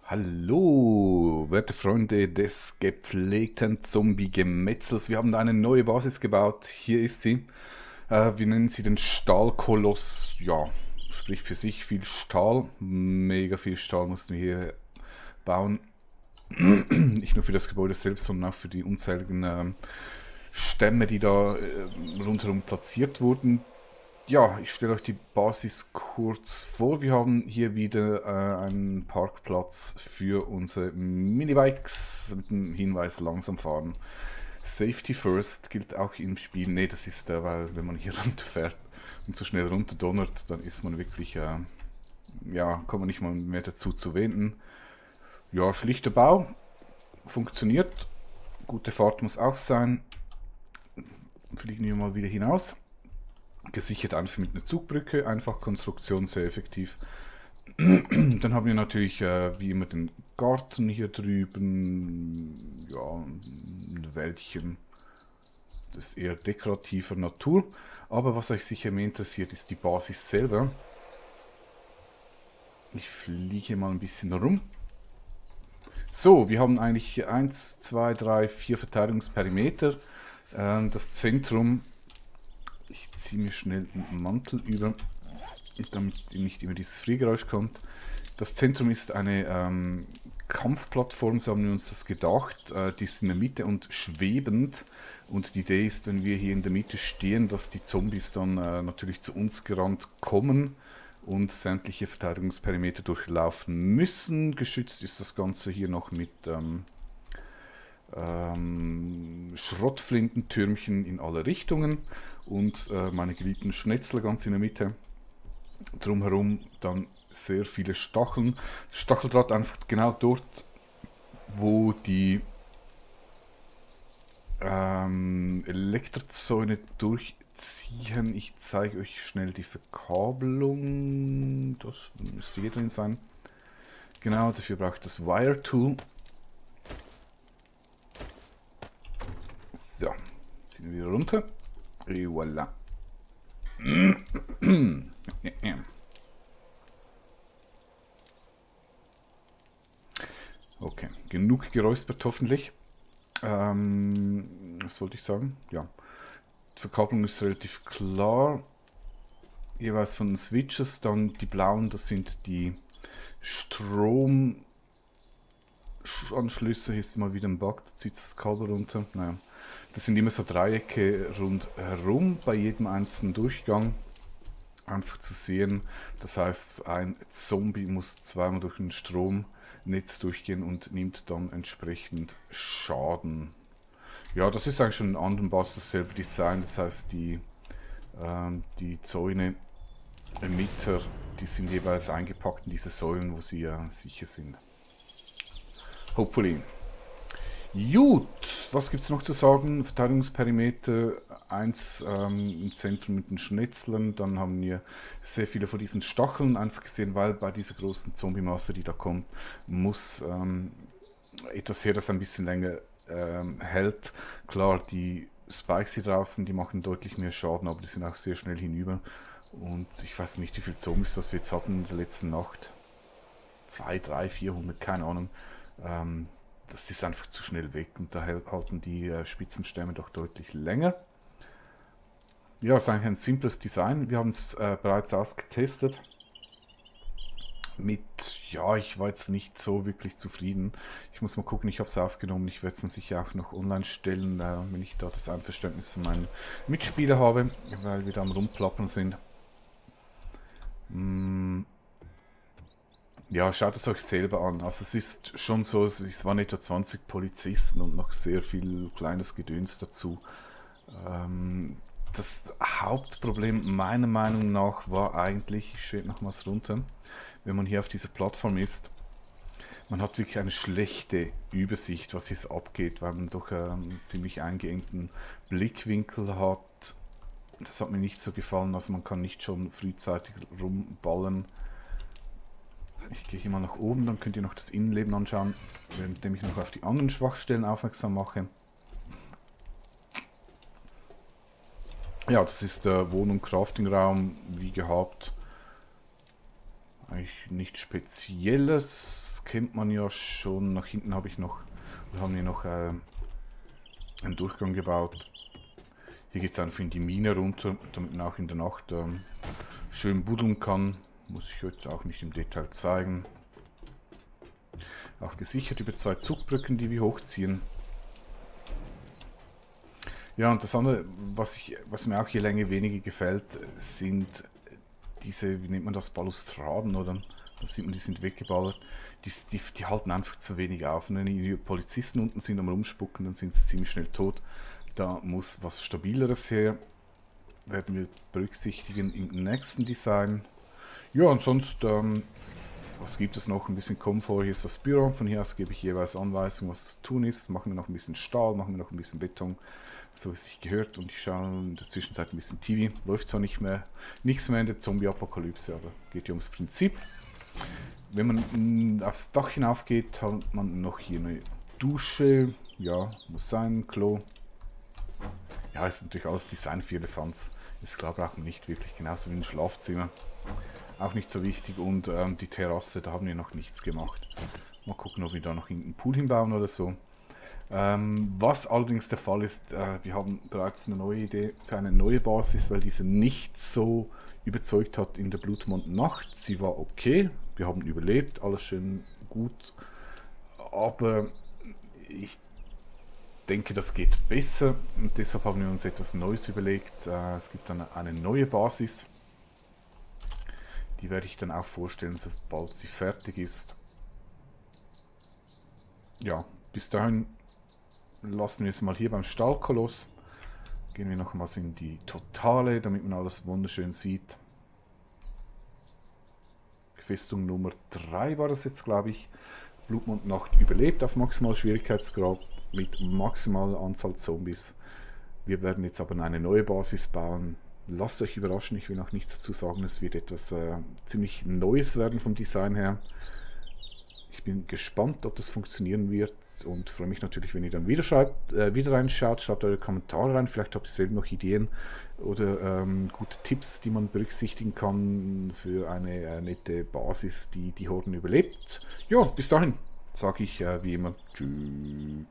Hallo, werte Freunde des gepflegten Zombie-Gemetzels. Wir haben da eine neue Basis gebaut. Hier ist sie. Wir nennen sie den Stahlkoloss. Ja, spricht für sich viel Stahl. Mega viel Stahl mussten wir hier bauen. Nicht nur für das Gebäude selbst, sondern auch für die unzähligen Stämme, die da rundherum platziert wurden. Ja, ich stelle euch die Basis kurz vor. Wir haben hier wieder einen Parkplatz für unsere Minibikes mit dem Hinweis langsam fahren. Safety first gilt auch im Spiel. Ne, das ist weil wenn man hier runterfährt und so schnell runterdonnert, dann ist man wirklich, ja, kommt man nicht mal mehr dazu zu wenden. Ja, schlichter Bau, funktioniert. Gute Fahrt muss auch sein. Fliegen wir mal wieder hinaus. Gesichert einfach mit einer Zugbrücke, einfach Konstruktion sehr effektiv. Dann haben wir natürlich wie immer den Garten hier drüben, ja, ein Wäldchen, das ist eher dekorativer Natur. Aber was euch sicher mehr interessiert, ist die Basis selber. Ich fliege mal ein bisschen rum. So, wir haben eigentlich 1, 2, 3, 4 Verteidigungsperimeter. Das Zentrum, ich ziehe mir schnell den Mantel über, damit nicht immer dieses Friergeräusch kommt. Das Zentrum ist eine Kampfplattform, so haben wir uns das gedacht. Die ist in der Mitte und schwebend. Und die Idee ist, wenn wir hier in der Mitte stehen, dass die Zombies dann natürlich zu uns gerannt kommen und sämtliche Verteidigungsperimeter durchlaufen müssen. Geschützt ist das Ganze hier noch mit Schrottflintentürmchen in alle Richtungen und meine geliebten Schnetzel ganz in der Mitte. Drumherum dann sehr viele Stacheln. Stacheldraht einfach genau dort, wo die Elektrzäune durchziehen. Ich zeige euch schnell die Verkabelung. Das müsste hier drin sein. Genau, dafür brauche ich das Wire Tool. So, ziehen wir wieder runter. Et voilà. Okay, genug geräuspert hoffentlich. Was wollte ich sagen? Ja, die Verkabelung ist relativ klar. Jeweils von den Switches, dann die blauen, das sind die Stromanschlüsse. Hier ist mal wieder ein Bug, da zieht das Kabel runter. Naja, das sind immer so Dreiecke rundherum bei jedem einzelnen Durchgang. Einfach zu sehen, das heißt, ein Zombie muss zweimal durch ein Stromnetz durchgehen und nimmt dann entsprechend Schaden. Ja, das ist eigentlich schon in anderen Bass dasselbe Design, das heißt, die Zäune, Emitter, die sind jeweils eingepackt in diese Säulen, wo sie sicher sind. Hopefully. Gut, was gibt es noch zu sagen? Verteidigungsperimeter 1 im Zentrum mit den Schnetzlern. Dann haben wir sehr viele von diesen Stacheln einfach gesehen, weil bei dieser großen Zombie-Masse, die da kommt, muss etwas her, das ein bisschen länger hält. Klar, die Spikes hier draußen, die machen deutlich mehr Schaden, aber die sind auch sehr schnell hinüber. Und ich weiß nicht, wie viele Zombies das wir jetzt hatten in der letzten Nacht. 2, 3, 400, keine Ahnung. Das ist einfach zu schnell weg und da halten die Spitzenstämme doch deutlich länger. Ja, es ist eigentlich ein simples Design. Wir haben es bereits ausgetestet. Ja, ich war jetzt nicht so wirklich zufrieden. Ich muss mal gucken, ich habe es aufgenommen. Ich werde es dann sicher auch noch online stellen, wenn ich da das Einverständnis von meinen Mitspielern habe, weil wir da am Rumplappern sind. Ja, schaut es euch selber an. Also es ist schon so, es waren etwa 20 Polizisten und noch sehr viel kleines Gedöns dazu. Das Hauptproblem meiner Meinung nach war eigentlich, ich schreibe nochmals runter, wenn man hier auf dieser Plattform ist, man hat wirklich eine schlechte Übersicht, was hier abgeht, weil man doch einen ziemlich eingeengten Blickwinkel hat. Das hat mir nicht so gefallen, also man kann nicht schon frühzeitig rumballern. Ich gehe hier mal nach oben, dann könnt ihr noch das Innenleben anschauen, während ich noch auf die anderen Schwachstellen aufmerksam mache. Ja, das ist der Wohn- und Craftingraum, wie gehabt. Eigentlich nichts Spezielles, kennt man ja schon. Nach hinten habe ich noch, wir haben hier noch einen Durchgang gebaut. Hier geht es einfach in die Mine runter, damit man auch in der Nacht schön buddeln kann. Muss ich jetzt auch nicht im Detail zeigen. Auch gesichert über 2 Zugbrücken, die wir hochziehen. Ja, und das andere, was mir auch hier länger weniger gefällt, sind diese, wie nennt man das, Balustraden, oder? Da sieht man, die sind weggeballert. Die halten einfach zu wenig auf. Und wenn die Polizisten unten sind am Rumspucken, dann sind sie ziemlich schnell tot. Da muss was Stabileres her. Werden wir berücksichtigen im nächsten Design. Ja, und sonst, was gibt es noch? Ein bisschen Komfort. Hier ist das Büro. Von hier aus gebe ich jeweils Anweisungen, was zu tun ist. Machen wir noch ein bisschen Stahl, machen wir noch ein bisschen Beton, so wie es sich gehört. Und ich schaue in der Zwischenzeit ein bisschen TV. Läuft zwar nichts mehr in der Zombie-Apokalypse, aber geht ja ums Prinzip. Wenn man aufs Dach hinauf geht, hat man noch hier eine Dusche. Ja, muss sein, Klo. Ja, ist natürlich alles Design für Elefants. Ist klar, braucht man nicht wirklich, genauso wie ein Schlafzimmer. Auch nicht so wichtig. Und die Terrasse, da haben wir noch nichts gemacht. Mal gucken, ob wir da noch irgendeinen Pool hinbauen oder so. Was allerdings der Fall ist, wir haben bereits eine neue Idee für eine neue Basis, weil diese nicht so überzeugt hat in der Blutmond-Nacht. Sie war okay, wir haben überlebt, alles schön gut, aber ich denke, das geht besser und deshalb haben wir uns etwas Neues überlegt. Es gibt dann eine neue Basis, die werde ich dann auch vorstellen, sobald sie fertig ist. Ja, bis dahin lassen wir es mal hier beim Stahlkoloss. Gehen wir nochmals in die Totale, damit man alles wunderschön sieht. Festung Nummer 3 war das jetzt, glaube ich. Blutmond-Nacht überlebt auf maximal Schwierigkeitsgrad mit maximaler Anzahl Zombies. Wir werden jetzt aber eine neue Basis bauen. Lasst euch überraschen, ich will noch nichts dazu sagen. Es wird etwas ziemlich Neues werden vom Design her. Ich bin gespannt, ob das funktionieren wird und freue mich natürlich, wenn ihr dann wieder reinschaut. Schreibt eure Kommentare rein, vielleicht habt ihr selber noch Ideen oder gute Tipps, die man berücksichtigen kann für eine nette Basis, die die Horden überlebt. Ja, bis dahin sage ich wie immer Tschüss.